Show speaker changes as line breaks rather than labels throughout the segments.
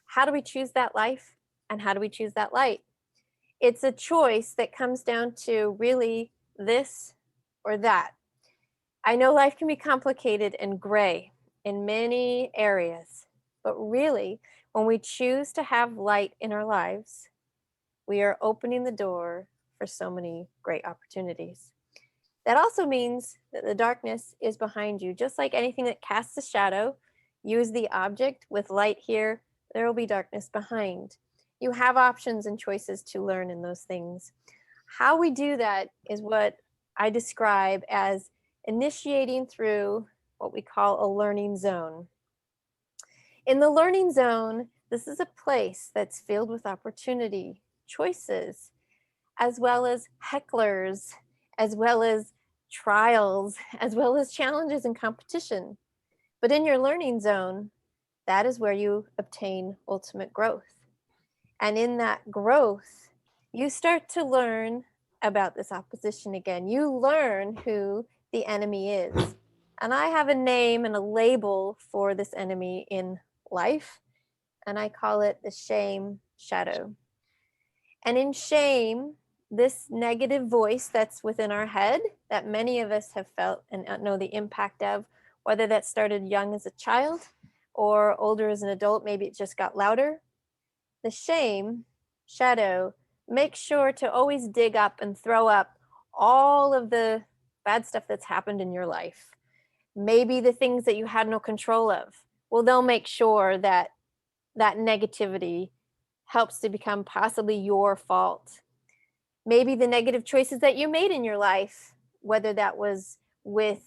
How do we choose that life? And how do we choose that light? It's a choice that comes down to really this or that. I know life can be complicated and gray in many areas, but really, when we choose to have light in our lives, we are opening the door for so many great opportunities. That also means that the darkness is behind you. Just like anything that casts a shadow, use the object with light here, there will be darkness behind. You have options and choices to learn in those things. How we do that is what I describe as initiating through what we call a learning zone. In the learning zone, this is a place that's filled with opportunity, choices, as well as hecklers, as well as trials, as well as challenges and competition. But in your learning zone, that is where you obtain ultimate growth. And in that growth, you start to learn about this opposition again. You learn who the enemy is. And I have a name and a label for this enemy in life, and I call it the shame shadow. And in shame, this negative voice that's within our head that many of us have felt and know the impact of, whether that started young as a child or older as an adult, maybe it just got louder. The shame shadow makes sure to always dig up and throw up all of the bad stuff that's happened in your life. Maybe the things that you had no control of. Well, they'll make sure that that negativity helps to become possibly your fault. Maybe the negative choices that you made in your life, whether that was with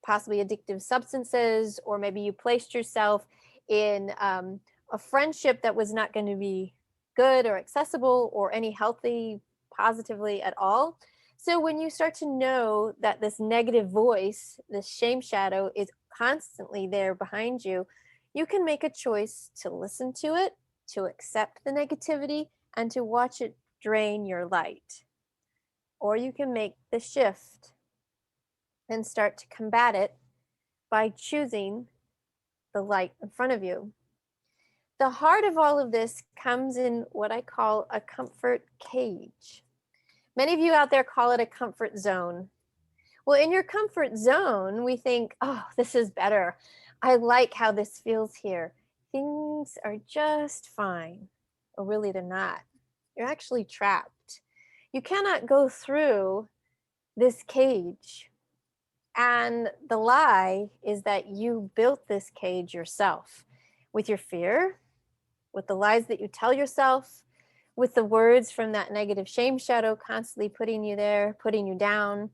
possibly addictive substances, or maybe you placed yourself in a friendship that was not going to be good or accessible or any healthy positively at all. So when you start to know that this negative voice, this shame shadow, is constantly there behind you, you can make a choice to listen to it, to accept the negativity, and to watch it drain your light. Or you can make the shift and start to combat it by choosing the light in front of you. The heart of all of this comes in what I call a comfort cage. Many of you out there call it a comfort zone. Well, in your comfort zone, we think, oh, this is better. I like how this feels here. Things are just fine. Well, really, they're not. You're actually trapped. You cannot go through this cage. And the lie is that you built this cage yourself with your fear, with the lies that you tell yourself, with the words from that negative shame shadow constantly putting you there, putting you down,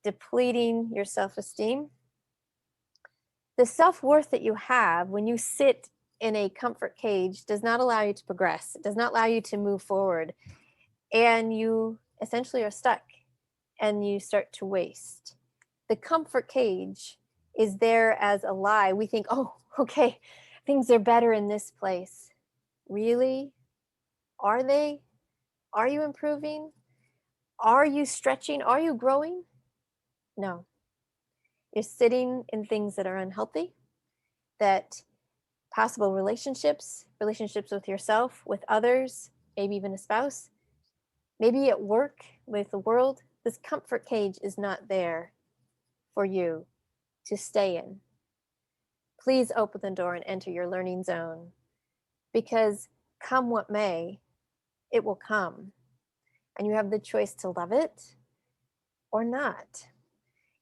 depleting your self-esteem. The self-worth that you have when you sit in a comfort cage does not allow you to progress. It does not allow you to move forward. And you essentially are stuck and you start to waste. The comfort cage is there as a lie. We think, oh, okay, things are better in this place. Really? Are they? Are you improving? Are you stretching? Are you growing? No. You're sitting in things that are unhealthy, that possible relationships with yourself, with others, maybe even a spouse, maybe at work with the world. This comfort cage is not there for you to stay in. Please open the door and enter your learning zone, because come what may, it will come. And you have the choice to love it or not.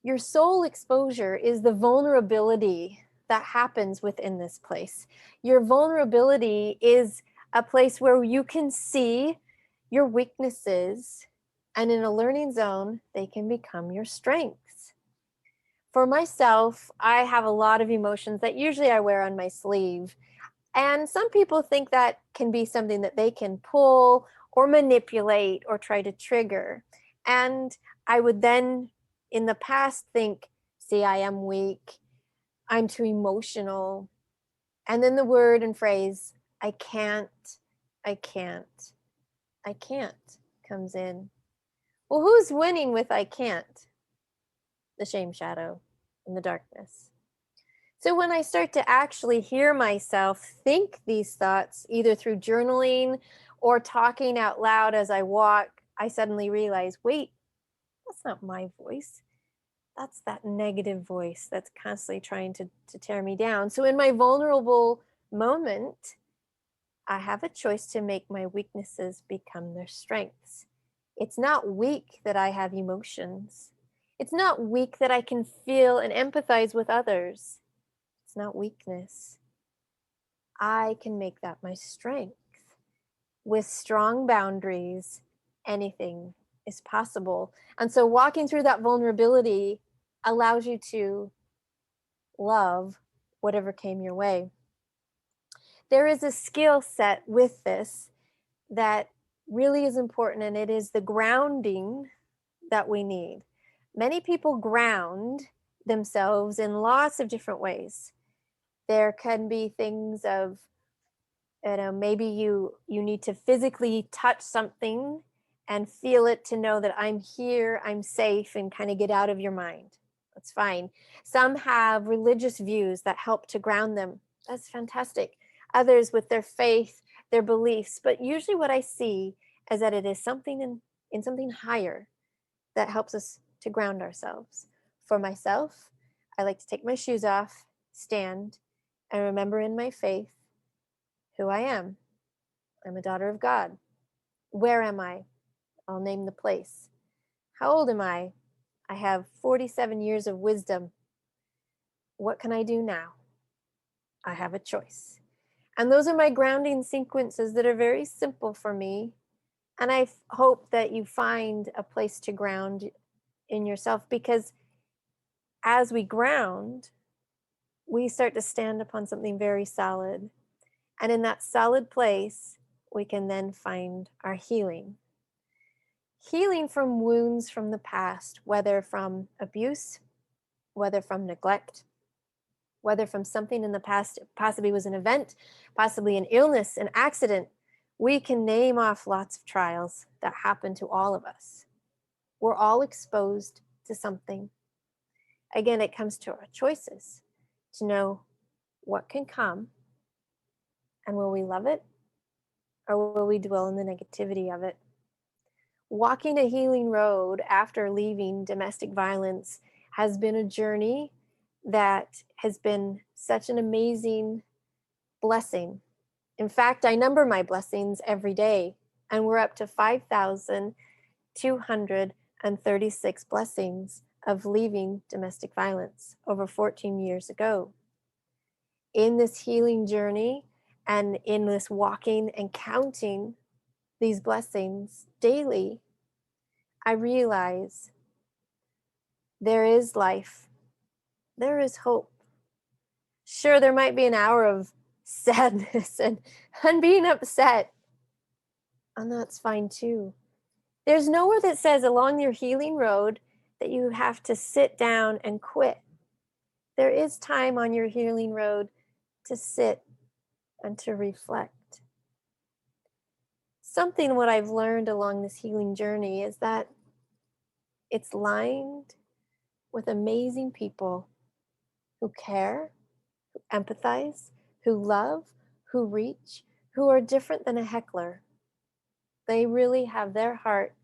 Your soul exposure is the vulnerability that happens within this place. Your vulnerability is a place where you can see your weaknesses, and in a learning zone, they can become your strengths. For myself, I have a lot of emotions that usually I wear on my sleeve. And some people think that can be something that they can pull or manipulate or try to trigger. And I would then, in the past, think, see, I am weak. I'm too emotional. And then the word and phrase, I can't, I can't, I can't comes in. Well, who's winning with I can't? The shame shadow and the darkness. So when I start to actually hear myself think these thoughts, either through journaling or talking out loud as I walk, I suddenly realize, wait, that's not my voice. That's that negative voice that's constantly trying to tear me down. So in my vulnerable moment, I have a choice to make my weaknesses become their strengths. It's not weak that I have emotions. It's not weak that I can feel and empathize with others. It's not weakness. I can make that my strength. With strong boundaries, anything is possible. And so walking through that vulnerability allows you to love whatever came your way. There is a skill set with this that really is important, and it is the grounding that we need. Many people ground themselves in lots of different ways. There can be things of, maybe you need to physically touch something and feel it to know that I'm here, I'm safe, and kind of get out of your mind. That's fine. Some have religious views that help to ground them. That's fantastic. Others with their faith, their beliefs. But usually what I see is that it is something in something higher that helps us to ground ourselves. For myself, I like to take my shoes off, stand, and remember in my faith who I am. I'm a daughter of God. Where am I? I'll name the place. How old am I? I have 47 years of wisdom. What can I do now? I have a choice. And those are my grounding sequences that are very simple for me. And I hope that you find a place to ground in yourself, because as we ground, we start to stand upon something very solid. And in that solid place, we can then find our healing. Healing from wounds from the past, whether from abuse, whether from neglect, whether from something in the past, possibly was an event, possibly an illness, an accident. We can name off lots of trials that happen to all of us. We're all exposed to something. Again, it comes to our choices to know what can come, and will we love it, or will we dwell in the negativity of it? Walking a healing road after leaving domestic violence has been a journey that has been such an amazing blessing. In fact, I number my blessings every day, and we're up to 5,236 blessings of leaving domestic violence over 14 years ago. In this healing journey and in this walking and counting these blessings daily, I realize there is life. There is hope. Sure, there might be an hour of sadness and being upset, and that's fine too. There's nowhere that says along your healing road that you have to sit down and quit. There is time on your healing road to sit and to reflect. Something what I've learned along this healing journey is that it's lined with amazing people who care, who empathize, who love, who reach, who are different than a heckler. They really have their heart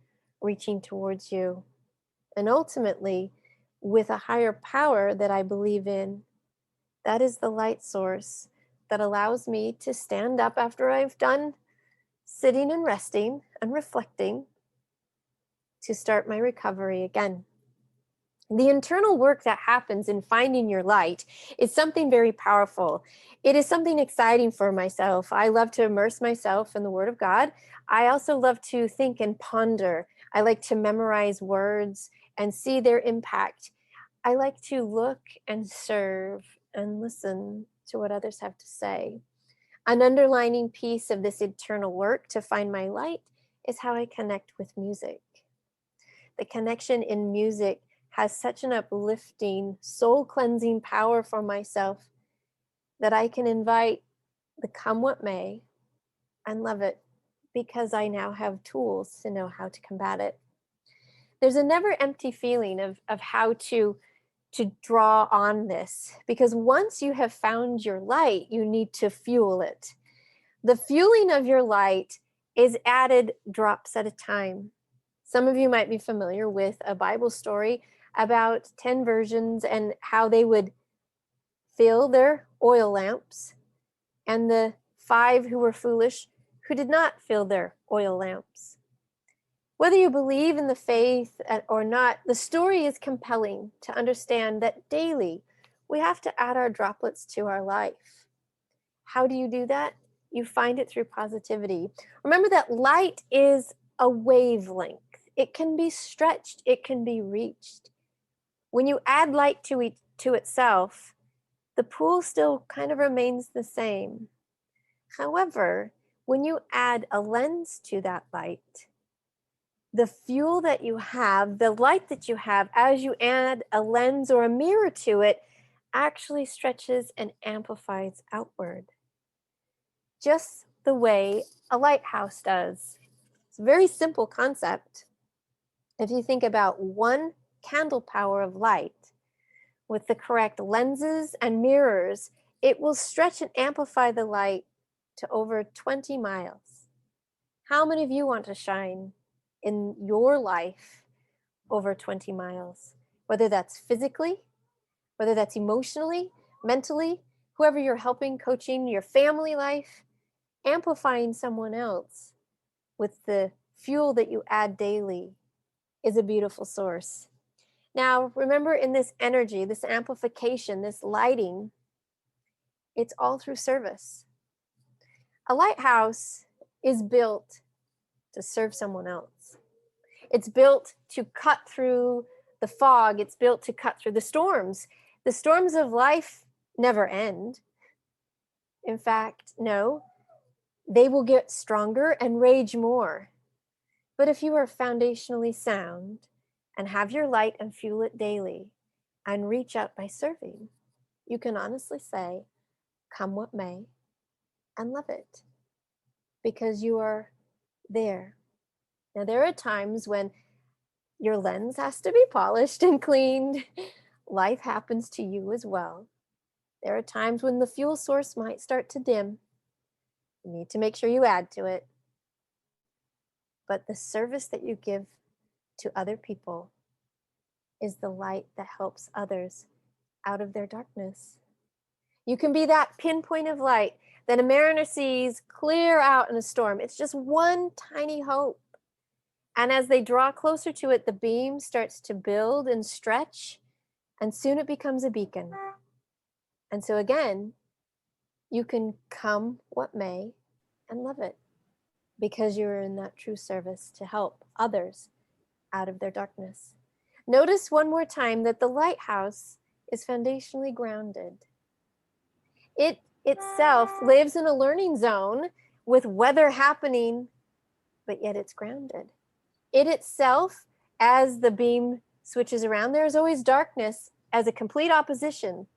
reaching towards you. And ultimately, with a higher power that I believe in, that is the light source that allows me to stand up after I've done sitting and resting and reflecting to start my recovery again. The internal work that happens in finding your light is something very powerful. It is something exciting for myself. I love to immerse myself in the Word of God. I also love to think and ponder. I like to memorize words and see their impact. I like to look and serve and listen to what others have to say. An underlining piece of this internal work to find my light is how I connect with music. The connection in music has such an uplifting, soul cleansing power for myself that I can invite the come what may and love it, because I now have tools to know how to combat it. There's a never empty feeling of how to to draw on this, because once you have found your light, you need to fuel it. The fueling of your light is added drops at a time. Some of you might be familiar with a Bible story about 10 virgins and how they would fill their oil lamps, and the 5 who were foolish who did not fill their oil lamps. Whether you believe in the faith or not, the story is compelling to understand that daily we have to add our droplets to our life. How do you do that? You find it through positivity. Remember that light is a wavelength. It can be stretched, it can be reached. When you add light to itself, the pool still kind of remains the same. However, when you add a lens to that light, the fuel that you have, the light that you have, as you add a lens or a mirror to it, actually stretches and amplifies outward. Just the way a lighthouse does. It's a very simple concept. If you think about 1 candle power of light with the correct lenses and mirrors, it will stretch and amplify the light to over 20 miles. How many of you want to shine in your life over 20 miles? Whether that's physically, whether that's emotionally, mentally, whoever you're helping, coaching, your family life, amplifying someone else with the fuel that you add daily is a beautiful source. Now, remember, in this energy, this amplification, this lighting, it's all through service. A lighthouse is built to serve someone else. It's built to cut through the fog. It's built to cut through the storms. The storms of life never end. In fact, no, they will get stronger and rage more. But if you are foundationally sound and have your light and fuel it daily and reach out by serving, you can honestly say, come what may, and love it, because you are there. Now, there are times when your lens has to be polished and cleaned. Life happens to you as well. There are times when the fuel source might start to dim. You need to make sure you add to it. But the service that you give to other people is the light that helps others out of their darkness. You can be that pinpoint of light that a mariner sees clear out in a storm. It's just one tiny hope. And as they draw closer to it, the beam starts to build and stretch, and soon it becomes a beacon. And so again, you can come what may and love it, because you're in that true service to help others out of their darkness. Notice one more time that the lighthouse is foundationally grounded. It itself lives in a learning zone with weather happening, but yet it's grounded. It itself, as the beam switches around, there's always darkness as a complete opposition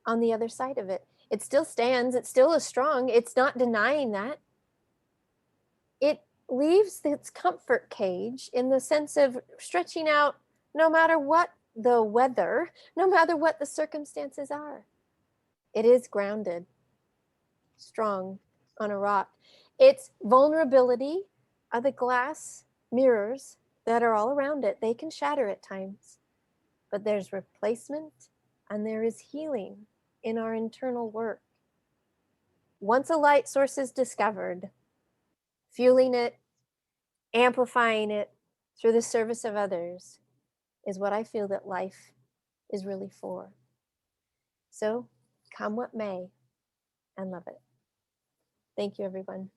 on the other side of it. It still stands, it still is strong, it's not denying that. It leaves its comfort cage in the sense of stretching out no matter what the weather, no matter what the circumstances are. It is grounded, strong on a rock. Its vulnerability are the glass mirrors that are all around it. They can shatter at times, but there's replacement and there is healing in our internal work. Once a light source is discovered, fueling it, amplifying it through the service of others is what I feel that life is really for. So come what may and love it. Thank you, everyone.